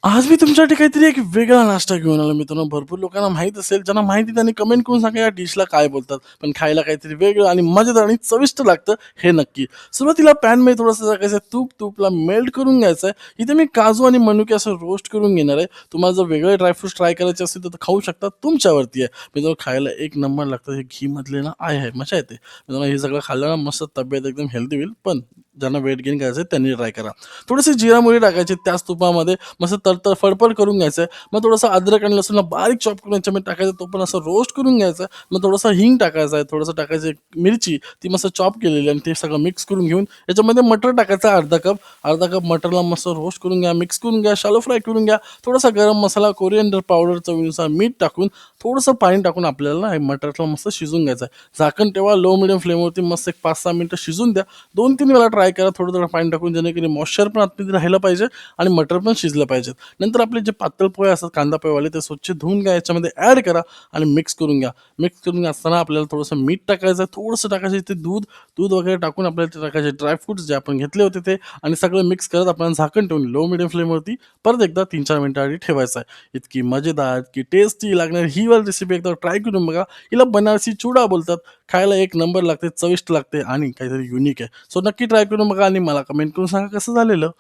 आज मी तुमच्यासाठी काहीतरी एक वेगळा नाश्ता घेऊन आलो मित्रांनो. भरपूर लोकांना माहीत असेल, ज्यांना माहिती त्यांनी कमेंट करून सांगा या डिशला काय बोलतात. पण खायला काहीतरी वेगळं आणि मजेदार आणि चविष्ट लागतं हे नक्की. सुरुवातीला पॅनमध्ये थोडंसं टाकायचं तुपाला मेल्ट करून घ्यायचं आहे. इथे मी काजू आणि मनुके असं रोस्ट करून घेणार आहे. तुम्हाला जर वेगळे ड्रायफ्रुट्स ट्राय करायचे असतील तर खाऊ शकता, तुमच्यावरती आहे. मित्रांनो खायला एक नंबर लागतं. हे घीमधले ना आहे, मजा येते. मित्रांनो हे सगळं खाल्लं ना मस्त तब्येत एकदम हेल्दी होईल. पण ज्यांना वेट गेन करायचं आहे त्यांनी ट्राय करा. थोडेसे जिरा मोहरी टाकायचे त्याच तुपामध्ये मस्त तडतड फडफड करून घ्यायचं आहे. मग थोडंसं अद्रक आणि लसूणला बारीक चॉप करून याच्यामध्ये टाकायचं, तो पण असं रोस्ट करून घ्यायचा. मग थोडंसं हिंग टाकायचं आहे, थोडंसं टाकायचं एक मिरची, ती मस्त चॉप केलेली आणि ते सगळं मिक्स करून घेऊन याच्यामध्ये मटर टाकायचं अर्धा कप. अर्धा कप मटरला मस्त रोस्ट करून घ्या, मिक्स करून घ्या, शॅलो फ्राय करून घ्या. थोडासा गरम मसाला, कोरिएंडर पावडर, चवीनुसार मीठ टाकून थोडंसं पाणी टाकून आपल्याला ना हे मटरला मस्त शिजून घ्यायचं आहे. झाकण ठेवा, लो मिडियम फ्लेमवरती मस्त एक 5-6 मिनिटं शिजून द्या. 2-3 वेळा ट्राय करा थोडं-थोडं पाणी टाकून, जेणेकरून मॉइश्चर पण आतमध्ये राहिलं पाहिजे आणि मटर पण शिजलं पाहिजे. नंतर आपले जे पातळ पोहे असतात कांदा पोहेवाले, ते स्वच्छ धुवून घ्या, याच्यामध्ये ॲड करा आणि मिक्स करून घ्या. मिक्स करून असताना आपल्याला थोडंसं मीठ टाकायचं, थोडंसं टाकायचं इथे दूध. दूध वगैरे टाकून आपल्याला ते टाकायचे ड्रायफ्रुट्स जे आपण घेतले होते ते, आणि सगळं मिक्स करत आपण झाकण ठेवून लो मिडियम फ्लेमवरती परत एकदा 3-4 मिनिटांसाठी ठेवायचं आहे. इतकी मजेदार, इतकी टेस्टी लागणारी ही वाली रेसिपी एकदा ट्राय करून बघा. हिला बनारसी चिवडा बोलतात. खायला एक नंबर लागते, चविष्ट लागते आणि काहीतरी युनिक आहे. सो नक्की ट्राय करून बघा आणि मला कमेंट करून सांगा कसं झालेलं.